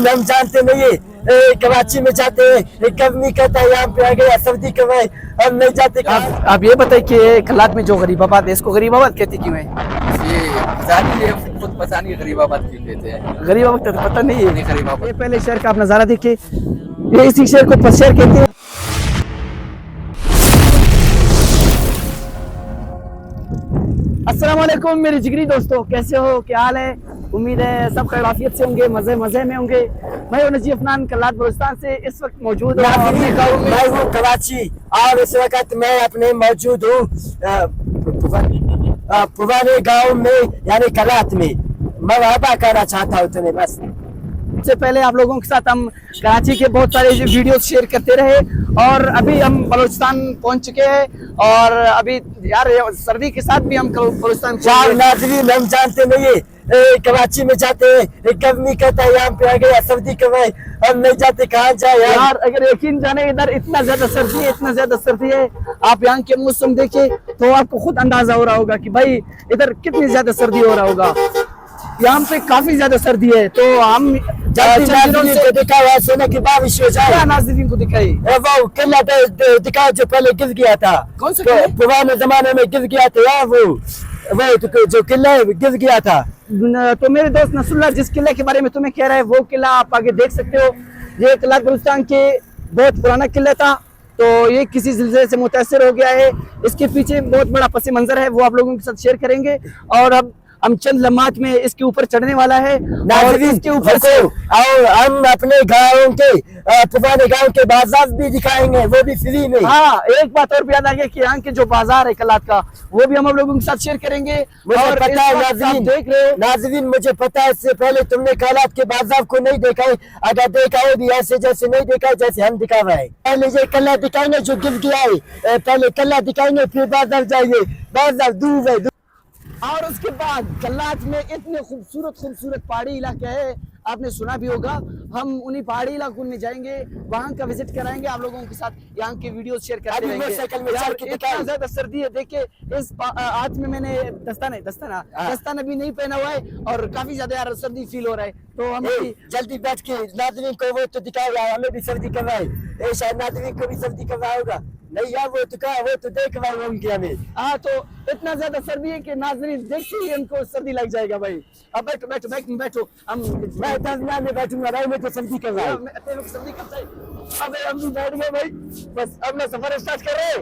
हम जानते नहीं है, कराची में जाते हैं, कब नहीं कहता यहाँ पे आ गया सऊदी कमाए, हम नहीं जाते। आप ये बताइए कि कलात में जो गरीबाबाद है इसको गरीबाबाद कहते क्यों है? ये जानिए, खुद पता नहीं गरीबाबाद क्यों कहते हैं। गरीबाबाद तो पता नहीं है। गरीबाबाद ये पहले शहर का आप नजारा देखिए, ये इसी शहर को पस शहर कहते हैं। अस्सलाम वालेकुम मेरे जिगरी दोस्तों, कैसे हो, क्या हाल है? उम्मीद है सब खैरियत से होंगे, मजे में होंगे। मैं हूं नजीफ अफनान कलात बलूचिस्तान से इस वक्त मौजूद हूं। मैं हूँ कराची और इस वक्त मैं अपने मौजूद हूँ पुराने गांव में यानी कलात में। मैं वादा करना चाहता हूँ तुम्हें बस। सबसे पहले आप लोगों के साथ हम कराची के बहुत सारे वीडियोस शेयर करते रहे और अभी हम बलूचिस्तान पहुंच चुके हैं और अभी यार सर्दी के साथ भी हम बलूचिस्तान नाज़रीन हम जानते नहीं है, कराची में जाते हैं, कब नहीं कहता यहाँ पे आ गया सऊदी कमाए, हम नहीं जाते। कहाँ जाए यार? अगर यकीन जाने इधर इतना ज्यादा सर्दी है, आप यहाँ के मौसम देखिए तो आपको खुद अंदाजा हो रहा होगा कि भाई इधर कितनी ज्यादा सर्दी हो रहा होगा। यहाँ पे काफी ज्यादा सर्दी है तो हम को देखा हुआ सोने की बारिश हो जाए। नाज़रीन को दिखाई वो किला दिखा जो पहले गिर गया था। कौन सा तो पुराने जमाने में गिर गया था यार, वो तो जो किला गिर गया था। तो मेरे दोस्त नसरुल्लाह जिस किले के बारे में तुम्हें कह रहा है वो किला आप आगे देख सकते हो। ये किला बलूचिस्तान के बहुत पुराना किला था तो ये किसी जिलज़ले से मुतासिर हो गया है। इसके पीछे बहुत बड़ा पस मंजर है, वो आप लोगों के साथ शेयर करेंगे और अब हम चंद लम्हात में इसके ऊपर चढ़ने वाला है और इसके ऊपर से और हम अपने गाँव के पुराने गाँव के बाजार भी दिखाएंगे, वो भी फ्री में। हाँ, एक बात और भी याद आ गया कि यहाँ के जो बाजार है कलात का वो भी हम लोगों के साथ शेयर करेंगे। मुझे पता है नाज़रीन, देख रहे हो नाज़रीन मुझे पता है इससे पहले तुमने कलात के बाजार को नहीं देखा है। अगर देखा है भी ऐसे जैसे नहीं देखा है जैसे हम दिखा रहे हैं। पहले ये कला दिखाएंगे जो गिर गया है, पहले कला दिखाएंगे फिर बाजार जाइए। बाजार दूर है और उसके बाद कलात में इतने खूबसूरत पहाड़ी इलाके है, आपने सुना भी होगा। हम उन्हीं पहाड़ी इलाकों में जाएंगे, वहां का विजिट कराएंगे आप लोगों के साथ, यहाँ के वीडियोस शेयर करते रहेंगे। इतना ज्यादा सर्दी है, देखिए इस हाथ में मैंने दस्ताना भी नहीं पहना हुआ है और काफी ज्यादा यार सर्दी फील हो रहा है। तो हम जल्दी बैठ के नाज़रीन को वो तो दिखाएगा, हमें भी सर्दी कर रहा है, शायद नाज़रीन को भी सर्दी कर रहा होगा। नहीं यार वो तो देख रहा हूँ उनके हमें। हाँ, तो इतना ज्यादा सर्दी है कि नाज़रीन देखते ही इनको सर्दी लग जाएगा भाई। अब बैठो हम मैं बैठूंगा भाई, मैं तो सर्दी कर रहा हूँ। सर्दी करता है। अबे हम भी बैठ गए भाई, बस अब मैं सफर स्टार्ट कर रहे हैं।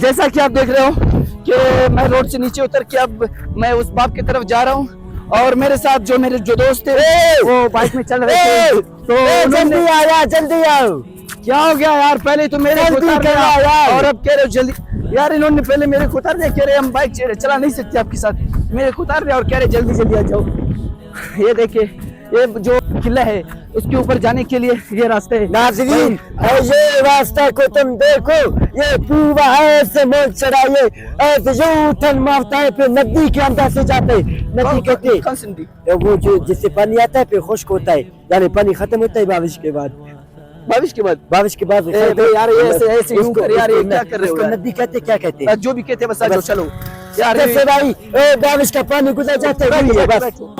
जैसा कि आप देख रहे हो कि मैं रोड से नीचे उतर के अब मैं उस बाप की तरफ जा रहा हूँ और मेरे साथ जो मेरे दोस्त थे वो बाइक में चल रहे थे। तो जल्दी आओ। क्या हो गया यार? पहले तो मेरे और अब कह रहे हो जल्दी। यार इन्होंने पहले मेरे को उतार दिया, कह रहे हम बाइक चला नहीं सकते आपके साथ। मेरे को उतार दिया और कह रहे जल्दी आ जाओ। ये देखिए ये जो किला है उसके ऊपर जाने के लिए ये रास्ते है। नाज़रीन ये रास्ता को तुम देखो, ये पूरा ऐसे मोड़ चढ़ा, ये ऐसे जो उठन मारता है फिर नदी के अंदर से जाते हैं। नदी कहते वो जो जिससे पानी आता है फिर खुश्क होता है, यानी पानी खत्म होता है बारिश के बाद यार ये ऐसे यूं कर यार, ये क्या कर रहे हो? नदी कहते क्या कहते हैं? जो भी कहते हैं बस चलो यार। भाई बारिश का पानी गुजर जाता है बस।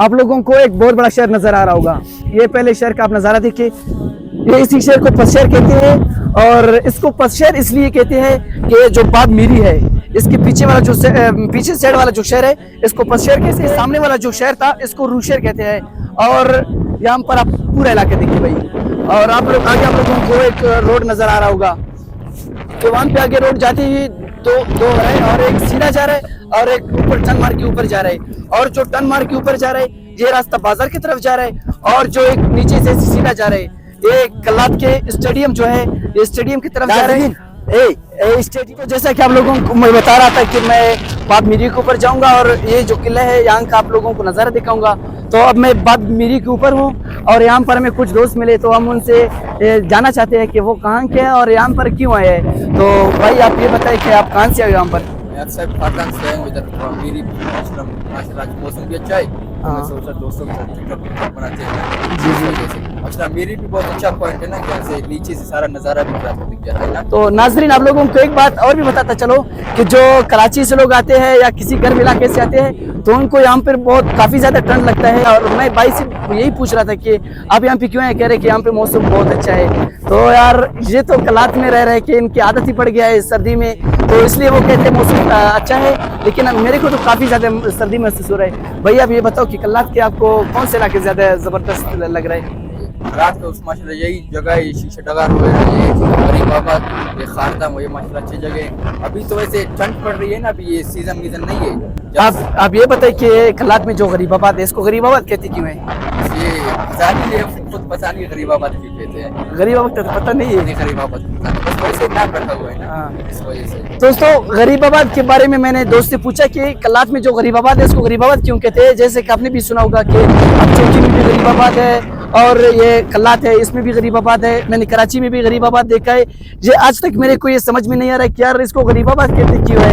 आप लोगों को एक बहुत बड़ा शहर नजर आ रहा होगा। ये पहले शहर का आप नजारा देखिए, ये इसी शहर को पस शहर कहते हैं और इसको पस शहर इसलिए कहते हैं कि जो बाग मीरी है इसके पीछे वाला जो पीछे साइड वाला जो शहर है इसको पस शहर कहते हैं, सामने वाला जो शहर था इसको रू शहर कहते हैं। और यहाँ पर आप पूरा इलाका देखिए भाई। और आप लोग आगे आप लोगों को एक रोड नजर आ रहा होगा तो वहां पे आगे रोड जाती ही दो है और एक सीधा जा रहा है और एक ऊपर टर्न मार के ऊपर जा रहा है। और जो टर्न मार के ऊपर जा रहा है ये रास्ता बाजार की तरफ जा रहा है और जो एक नीचे से सीधा जा रहा है ये कलात के स्टेडियम जो है ये स्टेडियम की तरफ जा रहे हैं। स्टेडियम तो जैसा कि आप लोगों को मैं बता रहा था कि मैं बाब मिरी के ऊपर जाऊंगा और ये जो किला है यहाँ का आप लोगों को नज़ारा दिखाऊंगा। तो अब मैं बाब मिरी के ऊपर हूँ और यहाँ पर हमें कुछ दोस्त मिले तो हम उनसे जानना चाहते हैं कि वो कहाँ के हैं और यहाँ पर क्यों आए हैं। तो भाई आप ये बताएं कि आप कहाँ से आए हो यहाँ पर? मैं अक्सर पाकिस्तान से आया हूँ इधर मेरी माशाल्लाह मौसम भी अच्छा है, मैं सोचा दोस्तों के साथ ट्रिप बनाते हैं जी जी। अच्छा मेरी भी बहुत अच्छा पॉइंट है ना कि यहाँ से नीचे से सारा नज़ारा भी क्या दिख जाता है ना। तो नाजरीन आप लोगों को एक बात और भी बताता चलो कि जो कराची से लोग आते हैं या किसी गर्म इलाके से आते हैं तो उनको यहाँ पर बहुत काफ़ी ज़्यादा ठंड लगता है। और मैं भाई से यही पूछ रहा था कि आप यहाँ पे क्यों है, कह रहे कि यहाँ पे मौसम बहुत अच्छा है। तो यार ये तो कलात में रह रहे कि इनकी आदत ही पड़ गया है सर्दी में, तो इसलिए वो कहते हैं मौसम अच्छा है, लेकिन मेरे को तो काफ़ी ज़्यादा सर्दी महसूस हो रहा है। भैया आप ये बताओ कि कलात के आपको कौन से इलाके ज़्यादा ज़बरदस्त लग रहा है? रात को माशाल्लाह यही जगह है, शीशे डगार वगैरह, ये गरीबाबाद, ये खारदाम, ये माशाल्लाह अच्छी जगह है। अभी तो वैसे ठंड पड़ रही है ना, अभी ये सीजन नहीं है। आप ये बताइए कि कलात में जो गरीबाबाद है इसको गरीबाबाद कहते क्यों है? ये जाहिर है, खुद पता नहीं गरीबाबाद क्यों कहते हैं। गरीबाबाद तो पता नहीं है, गरीबाबाद बस वैसे नाम रखा हुआ है ना, इस वजह से। दोस्तों गरीबाबाद के बारे में मैंने दोस्त से पूछा कि कलात में जो गरीबाबाद है इसको गरीबाबाद क्यों कहते हैं। जैसे कि आपने भी सुना होगा कि अब चौकी में भी गरीबाबाद है और ये कलात है इसमें भी गरीबाबाद है, मैंने कराची में भी गरीबाबाद देखा है। ये आज तक मेरे को ये समझ में नहीं आ रहा है कि यार इसको गरीबाबाद कहते क्यों है।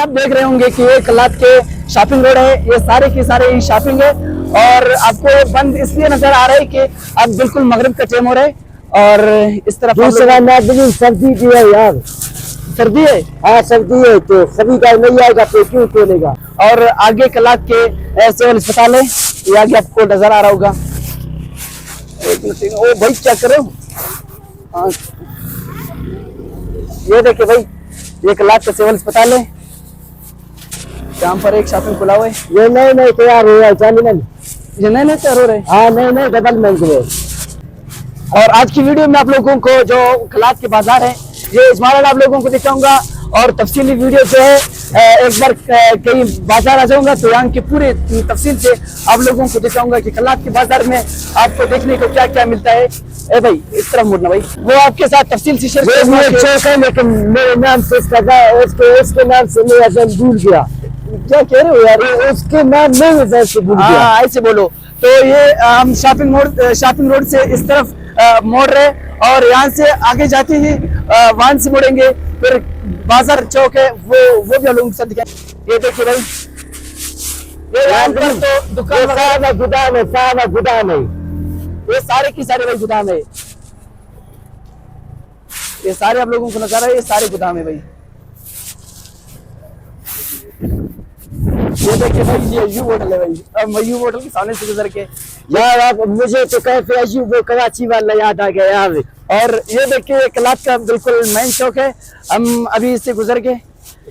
आप देख रहे होंगे कि ये कलात के शॉपिंग रोड है, ये सारे के सारे ही शॉपिंग है और आपको ये बंद इसलिए नजर आ रहा है कि अब बिल्कुल मगरिब का टाइम हो रहा है और इस तरफ दूसरा नाज़रीन सर्दी भी है यार, सर्दी है। हाँ सर्दी है तो सभी का नहीं आएगा तो क्यों खोलेगा। और आगे कलात के सिविल अस्पताल है, ये आगे आपको नजर आ रहा होगा। ओ भाई क्या कर रहे हो? हाँ ये देखिए भाई, ये कलात का सिविल अस्पताल है, यहाँ पर एक शॉपिंग खुला हुआ है। ये नहीं तैयार हो रहा है, चाली नहीं, ये नहीं तैयार हो रहे। हाँ नहीं डबल महंगे। और आज की वीडियो में आप लोगों को जो कलात के बाजार है ये इस्माइल आप लोगों को दिखाऊंगा और तफसीली वीडियो जो है एक बार कहीं बाजार आ जाऊंगा तो यहाँ के पूरे तफसील से आप लोगों को दिखाऊंगा कि कलात के बाजार में आपको देखने को क्या क्या मिलता है। ए भाई इस तरफ मुड़ना भाई, वो आपके साथ तफसील से शेयर करूंगा। लेकिन मेरे नाम से उसके नाम से मैं असल भूल गया। क्या कह रहे हो यार? उसके नाम में भूल गया। ऐसे बोलो। तो ये हम शॉपिंग रोड से इस तरफ मोड़ रहे और यहाँ से आगे जाते ही वहां से मुड़ेंगे, फिर बाजार चौक है वो भी हम लोगों के साथ दिखाएंगे। ये देखिए भाई, ये यहाँ पर तो दुकान गुदाम है, ये सारे की सारे भाई गुदाम है, ये सारे आप लोगों को नजर है, ये सारे गुदाम है भाई। ये देखिए भाई, ये यू होटल है भाई। अब मैं यू होटल के सामने से गुजर के यार आप मुझे तो कैफे अजीब वो कराची वाला याद आ गया यार। और ये देखिए कलात का बिल्कुल मेन चौक है, हम अभी इससे गुजर के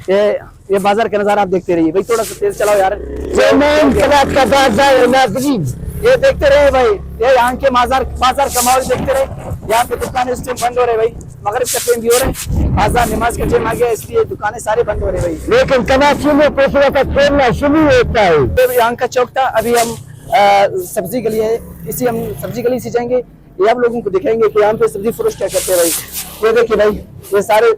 ये बाजार का नजारा आप देखते रहिए भाई। थोड़ा सा तेज चलाओ यार। ये मेन कलात का बाजार है नाज़रीन, ये देखते रहे भाई, ये यहाँ के बाजार का माहौल देखते रहे। यहाँ पे दुकानें इस टाइम बंद हो रहे भाई, मगरिब का टाइम भी हो रहा है, बाजार नमाज का टाइम आ गया इसलिए दुकानें सारी बंद हो रही भाई। लेकिन कराची में पैसे का खोलना शुरू होता है। तो यहाँ का चौक था, अभी हम सब्जी गली है, इसी हम सब्जी गली से जाएंगे, ये आप लोगों को दिखाएंगे कि यहाँ पे सब्जी फरोश क्या करते हैं भाई। ये देखिए भाई, ये सारे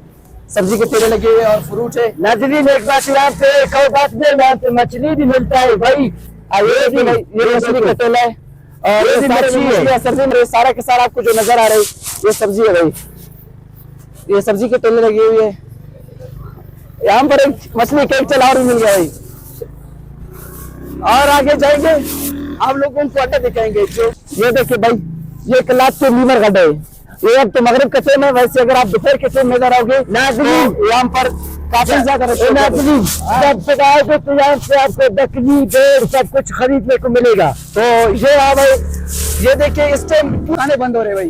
सब्जी के ठेले लगे हुए और फ्रूट है। नाज़रीन एक बात यहाँ पे एक और बात में यहाँ पे मछली भी मिलता है भाई। ये भी भाई, ये मछली का ठेला है और ये सारे सब्जी में सारा के सारा आपको जो नजर आ रही है ये सब्जी है भाई। ये सब्जी के ठेले लगे हुए है, यहाँ पर एक मछली केक चला और भी मिल गया भाई। और आगे जाएंगे आप लोगों को अड्डा दिखाएंगे जो ये देखिए भाई, ये कलात के लीवर गड्ढे है। ये अब तो मगरिब का टाइम है, वैसे अगर आप दोपहर के टाइम में इधर आओगे नाज़रीन, तो यहाँ पर काफी ज्यादा रश होगा। नाज़रीन जब तक आओगे तो यहाँ से आपको बकरी भेड़ सब कुछ खरीदने को मिलेगा। तो ये भाई, ये देखिए इस टाइम पुराने बंद हो रहे भाई।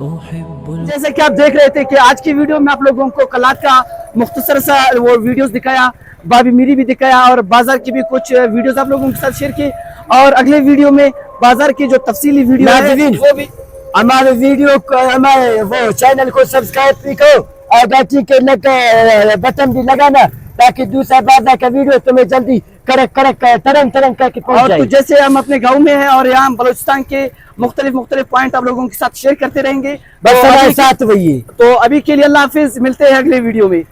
जैसे कि आप देख रहे थे कि आज की वीडियो में आप लोगों को कलात का मुख्तसर सा वो वीडियोस दिखाया, बाबी मीरी भी दिखाया और बाजार की भी कुछ वीडियोस आप लोगों के साथ शेयर की। और अगले वीडियो में बाजार की जो तफसीली वीडियो है वो भी हमारे वीडियो को, हमारे वो चैनल को सब्सक्राइब भी करो और घंटी के बटन भी लगाना, ताकि दूसरा बाजार का वीडियो तुम्हें जल्दी करक तरंग करके पहुंच और जाए। तो जैसे हम अपने गांव में हैं और यहाँ बलूचिस्तान के मुख्तलिफ पॉइंट आप लोगों के साथ शेयर करते रहेंगे। बस हमारे साथ वही। तो अभी के लिए अल्लाह हाफिज, मिलते हैं अगले वीडियो में।